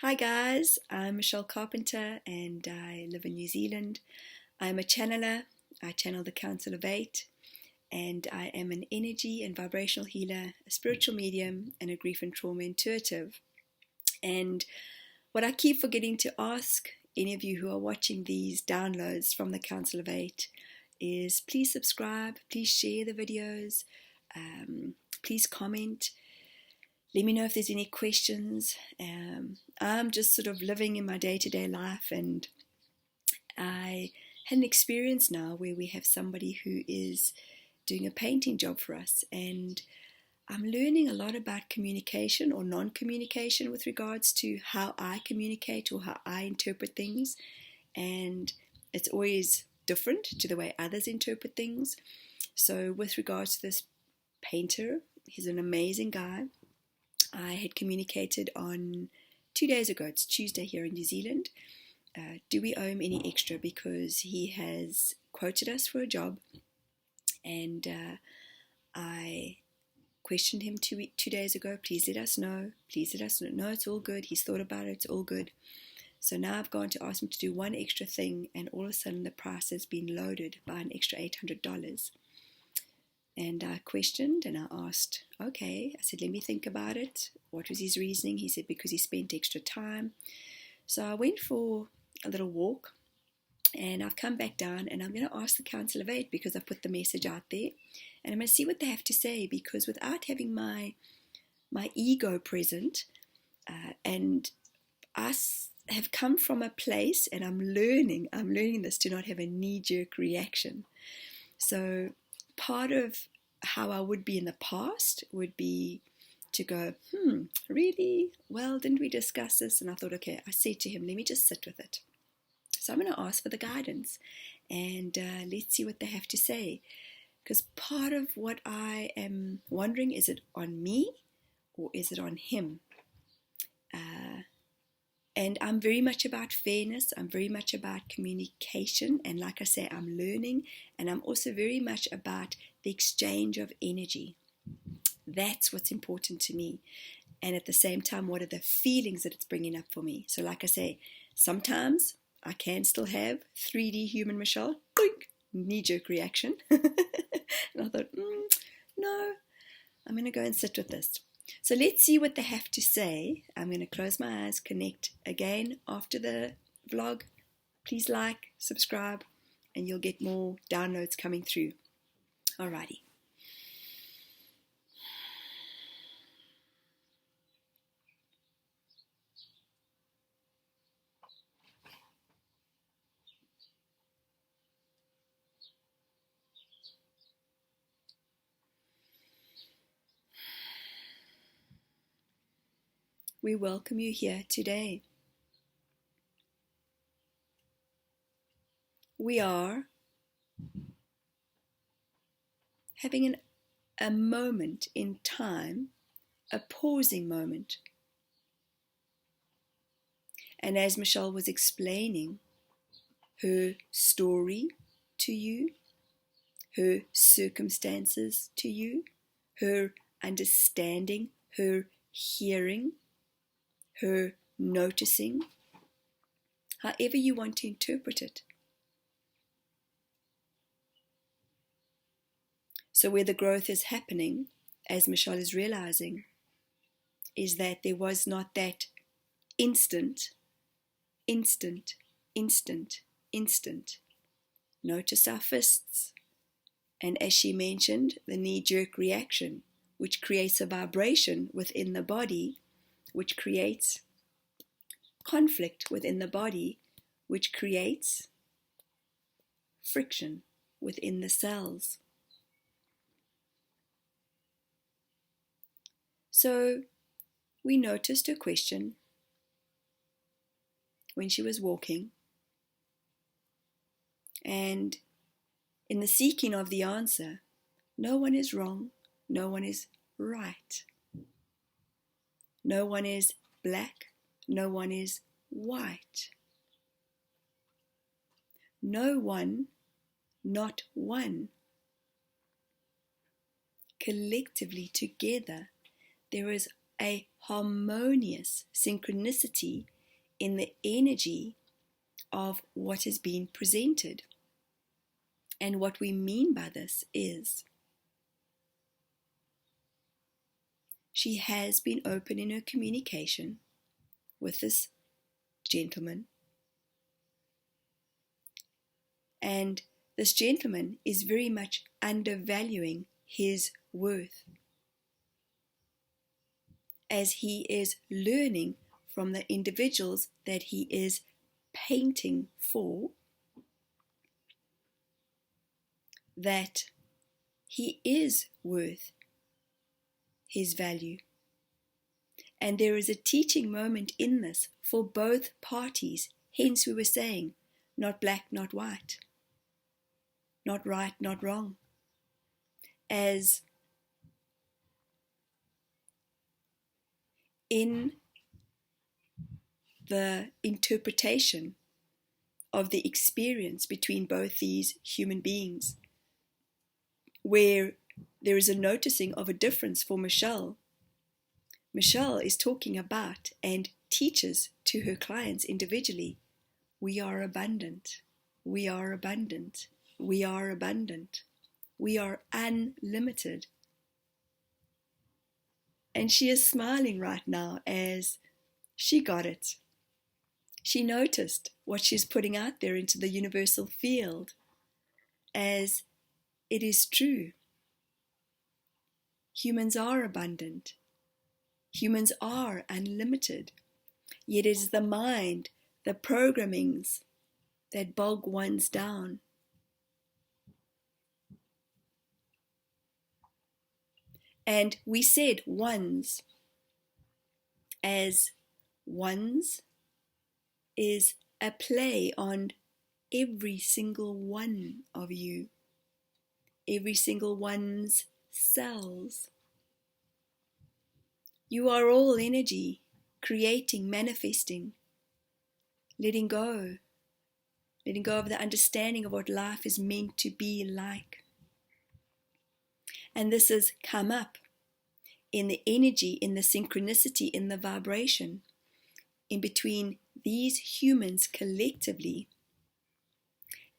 Hi guys, I'm Michelle Carpenter and I live in New Zealand. I'm a channeler. I channel the Council of Eight, and I am an energy and vibrational healer, a spiritual medium, and a grief and trauma intuitive. And what I keep forgetting to ask any of you who are watching these downloads from the Council of Eight is please subscribe, please share the videos, please comment. Let me know if there's any questions. I'm just sort of living in my day-to-day life, and I had an experience now where we have somebody who is doing a painting job for us, and I'm learning a lot about communication or non-communication with regards to how I communicate or how I interpret things, and it's always different to the way others interpret things. So with regards to this painter, he's an amazing guy. I had communicated on 2 days ago, it's Tuesday here in New Zealand, do we owe him any extra, because he has quoted us for a job, and I questioned him 2 days ago, please let us know, no, it's all good, he's thought about it, it's all good. So now I've gone to ask him to do one extra thing, and all of a sudden the price has been loaded by an extra $800. And I questioned and I asked, okay, I said, let me think about it. What was his reasoning? He said, because he spent extra time. So I went for a little walk, and I've come back down, and I'm going to ask the Council of Eight, because I've put the message out there, and I'm going to see what they have to say, because without having my ego present, and us have come from a place, and I'm learning this, to not have a knee-jerk reaction. So part of how I would be in the past would be to go, really? Well, didn't we discuss this? And I thought, okay, I said to him, let me just sit with it. So I'm going to ask for the guidance, and let's see what they have to say. Because part of what I am wondering, is it on me or is it on him? And I'm very much about fairness. I'm very much about communication. And like I say, I'm learning. And I'm also very much about the exchange of energy. That's what's important to me. And at the same time, what are the feelings that it's bringing up for me? So like I say, sometimes I can still have 3D human Michelle, boink, knee-jerk reaction. And I thought, no, I'm going to go and sit with this. So let's see what they have to say. I'm going to close my eyes, connect again after the vlog. Please like, subscribe, and you'll get more downloads coming through. Alrighty. We welcome you here today. We are having a moment in time, a pausing moment. And as Michelle was explaining her story to you, her circumstances to you, her understanding, her hearing, her noticing, however you want to interpret it. So where the growth is happening, as Michelle is realizing, is that there was not that instant. Notice our fists. And as she mentioned, the knee-jerk reaction, which creates a vibration within the body, which creates conflict within the body, which creates friction within the cells. So we noticed her question when she was walking, and in the seeking of the answer, no one is wrong, no one is right. No one is black, no one is white. No one, not one. Collectively together, there is a harmonious synchronicity in the energy of what is being presented. And what we mean by this is she has been open in her communication with this gentleman, and this gentleman is very much undervaluing his worth as he is learning from the individuals that he is painting for that he is worth his value. And there is a teaching moment in this for both parties. Hence we were saying, not black, not white, not right, not wrong. As in the interpretation of the experience between both these human beings, where there is a noticing of a difference for Michelle. Michelle is talking about and teaches to her clients individually, we are abundant, we are abundant, we are abundant, we are unlimited. And she is smiling right now as she got it. She noticed what she's putting out there into the universal field, as it is true. Humans are abundant. Humans are unlimited. Yet it is the mind, the programmings that bog ones down. And we said ones, as ones is a play on every single one of you, every single one's cells. You are all energy, creating, manifesting, letting go of the understanding of what life is meant to be like. And this has come up in the energy, in the synchronicity, in the vibration, in between these humans collectively,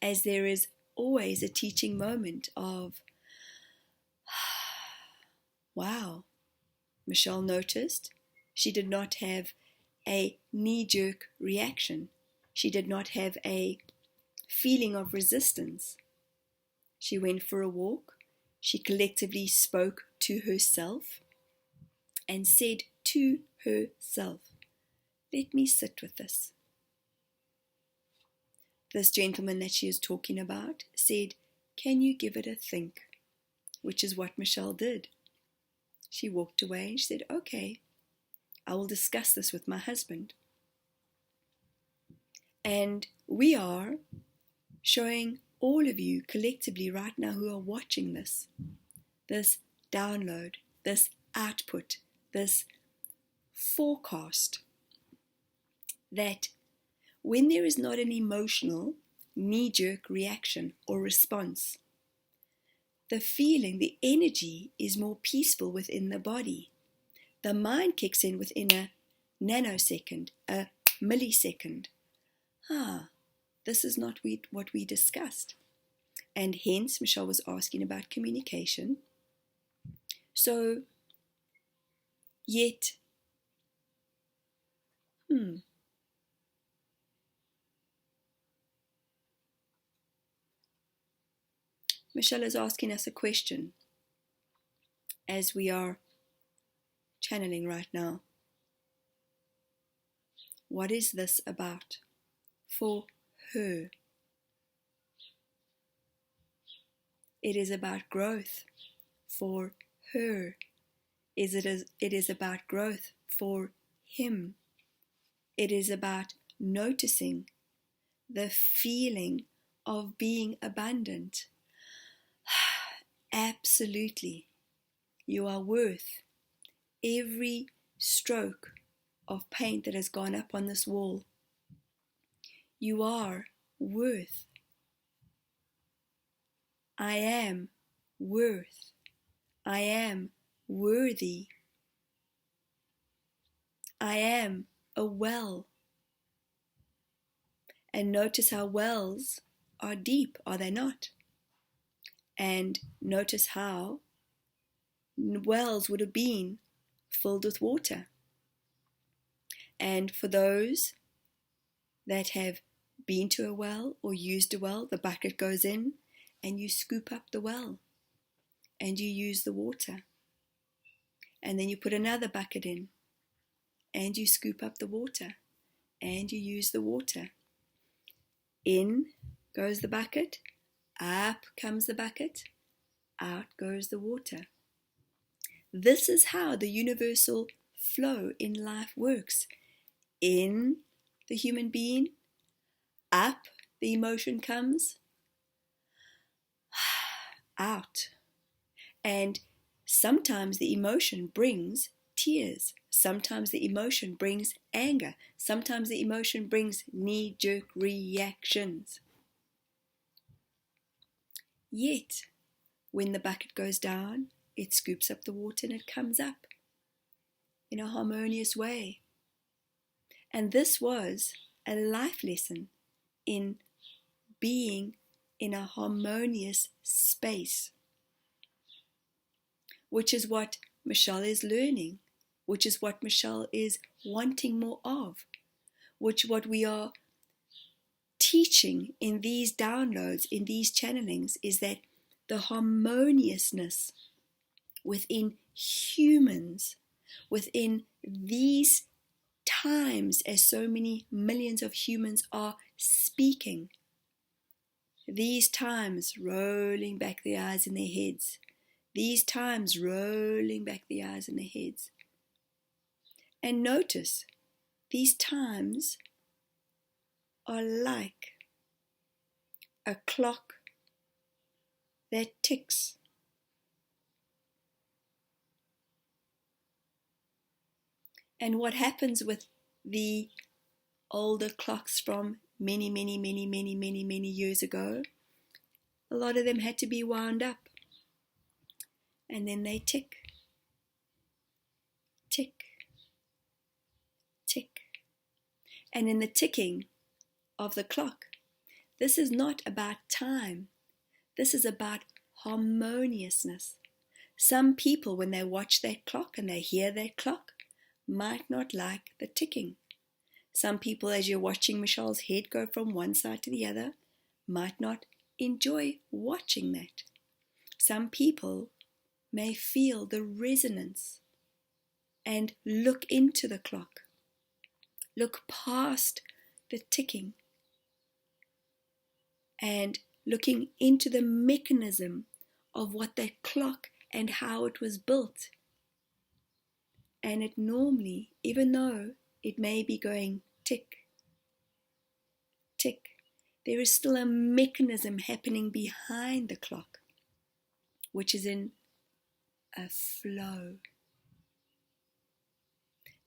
as there is always a teaching moment of, wow, Michelle noticed she did not have a knee-jerk reaction. She did not have a feeling of resistance. She went for a walk. She collectively spoke to herself and said to herself, let me sit with this. This gentleman that she is talking about said, can you give it a think? Which is what Michelle did. She walked away and she said, okay, I will discuss this with my husband. And we are showing all of you collectively right now who are watching this download, this output, this forecast, that when there is not an emotional knee-jerk reaction or response, the feeling, the energy is more peaceful within the body. The mind kicks in within a nanosecond, a millisecond. This is not what we discussed. And hence, Michelle was asking about communication. So, yet, Michelle is asking us a question as we are channeling right now. What is this about for her? It is about growth for her. It is about growth for him. It is about noticing the feeling of being abundant. Absolutely. You are worth every stroke of paint that has gone up on this wall. You are worth. I am worth. I am worthy. I am a well. And notice how wells are deep, are they not? And notice how wells would have been filled with water. And for those that have been to a well or used a well, the bucket goes in and you scoop up the well and you use the water. And then you put another bucket in and you scoop up the water and you use the water. In goes the bucket, up comes the bucket, out goes the water. This is how the universal flow in life works. In the human being, up the emotion comes, out. And sometimes the emotion brings tears. Sometimes the emotion brings anger. Sometimes the emotion brings knee-jerk reactions. Yet, when the bucket goes down, it scoops up the water and it comes up in a harmonious way. And this was a life lesson in being in a harmonious space, which is what Michelle is learning, which is what Michelle is wanting more of, which what we are teaching in these downloads, in these channelings, is that the harmoniousness within humans, within these times as so many millions of humans are speaking, these times rolling back the eyes in their heads, these times rolling back the eyes in their heads. And notice, these times are like a clock that ticks. And what happens with the older clocks from many years ago, a lot of them had to be wound up. And then they tick, tick, tick. And in the ticking of the clock, this is not about time. This is about harmoniousness. Some people, when they watch that clock and they hear that clock, might not like the ticking. Some people, as you're watching Michelle's head go from one side to the other, might not enjoy watching that. Some people may feel the resonance and look into the clock, look past the ticking, and looking into the mechanism of what that clock and how it was built. And it normally, even though it may be going tick, tick, there is still a mechanism happening behind the clock, which is in a flow.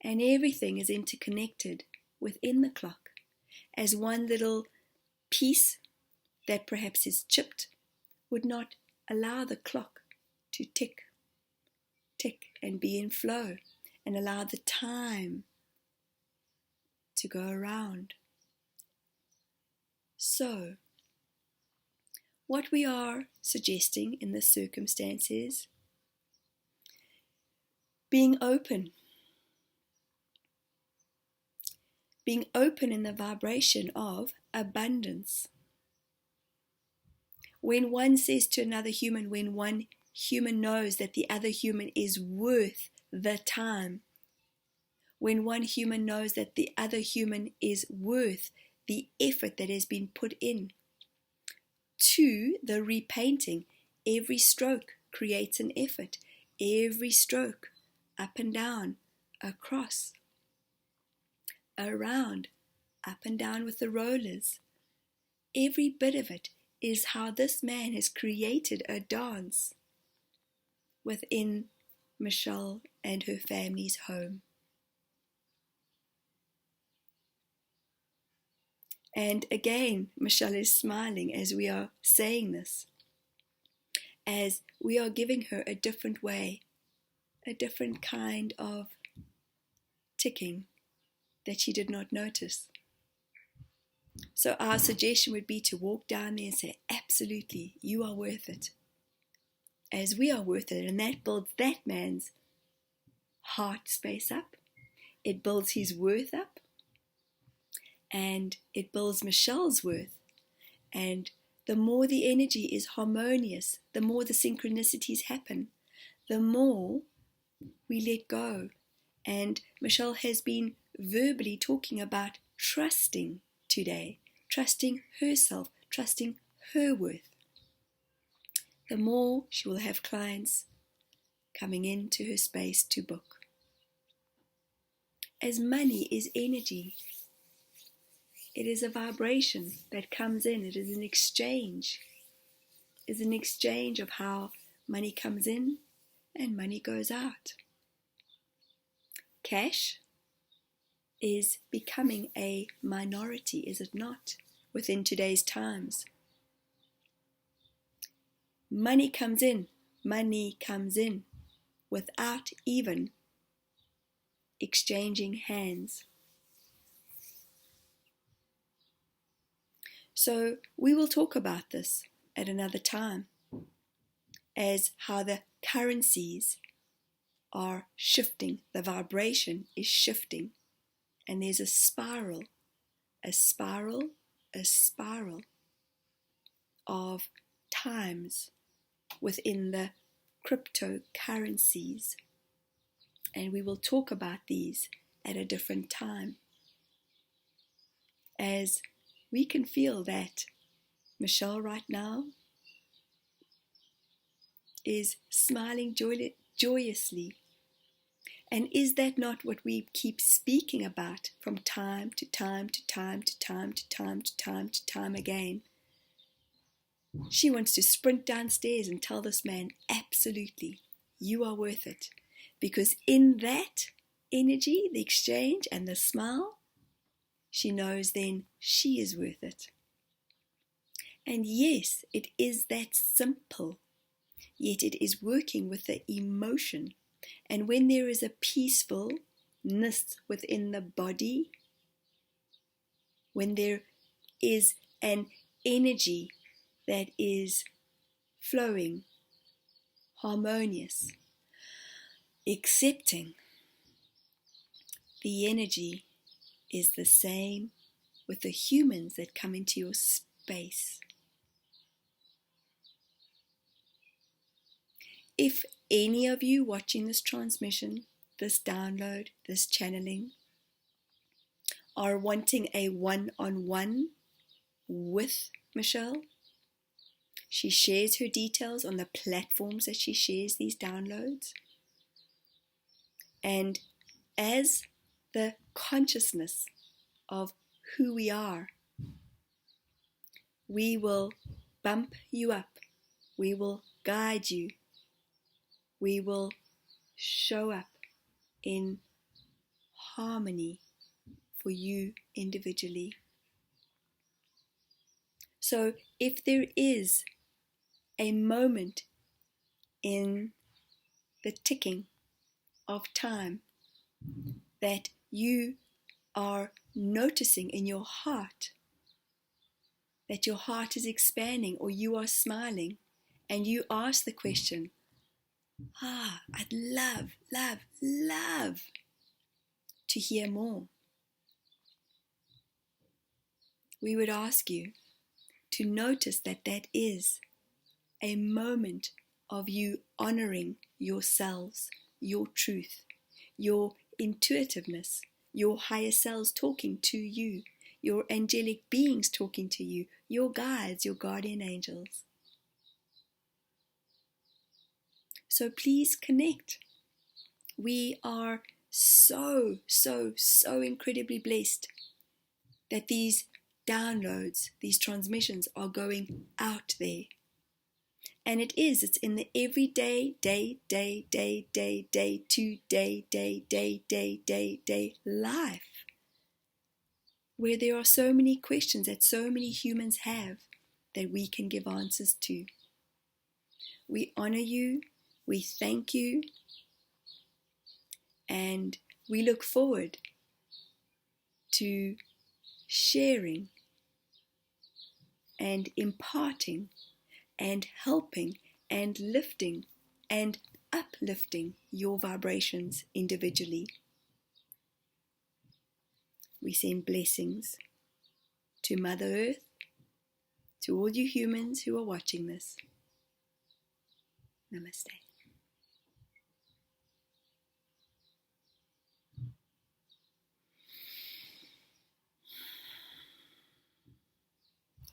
And everything is interconnected within the clock as one little piece that perhaps is chipped would not allow the clock to tick, tick, and be in flow and allow the time to go around. So, what we are suggesting in this circumstance is being open in the vibration of abundance. When one says to another human, when one human knows that the other human is worth the time, when one human knows that the other human is worth the effort that has been put in to the repainting, every stroke creates an effort. Every stroke, up and down, across, around, up and down with the rollers. Every bit of it is how this man has created a dance within Michelle and her family's home. And again, Michelle is smiling as we are saying this, as we are giving her a different way, a different kind of ticking that she did not notice. So our suggestion would be to walk down there and say, absolutely, you are worth it. As we are worth it. And that builds that man's heart space up. It builds his worth up. And it builds Michelle's worth. And the more the energy is harmonious, the more the synchronicities happen, the more we let go. And Michelle has been verbally talking about trusting today, trusting herself, trusting her worth. The more she will have clients coming into her space to book. As money is energy, it is a vibration that comes in. It is an exchange. It's an exchange of how money comes in and money goes out. Cash is becoming a minority, is it not, within today's times? Money comes in without even exchanging hands. So we will talk about this at another time, as how the currencies are shifting, the vibration is shifting, and there's a spiral of times within the cryptocurrencies. And we will talk about these at a different time, as we can feel that Michelle right now is smiling joyously. And is that not what we keep speaking about from time to time to time to time to time to time to time again? She wants to sprint downstairs and tell this man, absolutely, you are worth it. Because in that energy, the exchange and the smile, she knows then she is worth it. And yes, it is that simple, yet it is working with the emotion. And when there is a peacefulness within the body, when there is an energy that is flowing, harmonious, accepting, the energy is the same with the humans that come into your space. If any of you watching this transmission, this download, this channeling, are wanting a one-on-one with Michelle, she shares her details on the platforms that she shares these downloads. And as the consciousness of who we are, we will bump you up. We will guide you. We will show up in harmony for you individually. So if there is a moment in the ticking of time that you are noticing in your heart, that your heart is expanding or you are smiling, and you ask the question, I'd love to hear more. We would ask you to notice that that is a moment of you honoring yourselves, your truth, your intuitiveness, your higher selves talking to you, your angelic beings talking to you, your guides, your guardian angels. So please connect. We are so incredibly blessed that these downloads, these transmissions are going out there. And it's in the everyday, day life, where there are so many questions that so many humans have that we can give answers to. We honor you, we thank you, and we look forward to sharing and imparting and helping and lifting and uplifting your vibrations individually. We send blessings to Mother Earth, to all you humans who are watching this. Namaste.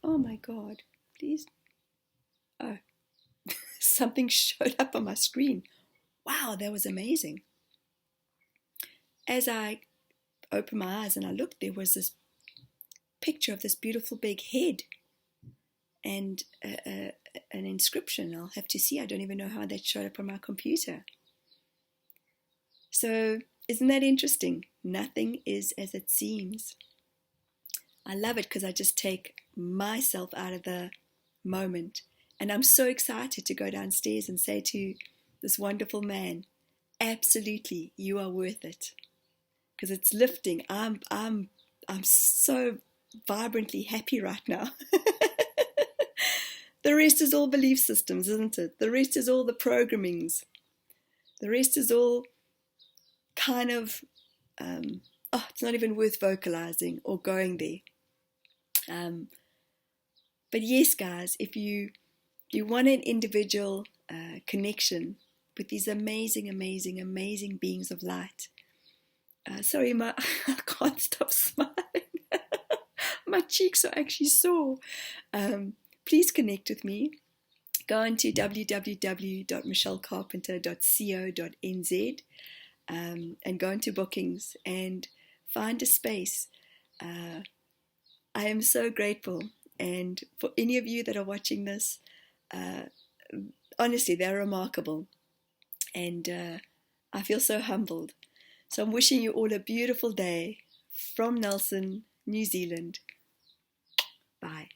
Oh my God, please. Oh, something showed up on my screen. Wow, that was amazing. As I opened my eyes and I looked, there was this picture of this beautiful big head and an inscription. I'll have to see. I don't even know how that showed up on my computer. So isn't that interesting? Nothing is as it seems. I love it because I just take myself out of the moment. And I'm so excited to go downstairs and say to this wonderful man, absolutely, you are worth it. Because it's lifting. I'm so vibrantly happy right now. The rest is all belief systems, isn't it? The rest is all the programmings. The rest is all kind of, it's not even worth vocalizing or going there. But yes, guys, if you want an individual connection with these amazing, amazing, amazing beings of light, sorry, I can't stop smiling. My cheeks are actually sore. Please connect with me. Go on to www.michellecarpenter.co.nz and go into bookings and find a space. I am so grateful. And for any of you that are watching this, honestly, they're remarkable. And I feel so humbled. So I'm wishing you all a beautiful day from Nelson, New Zealand. Bye.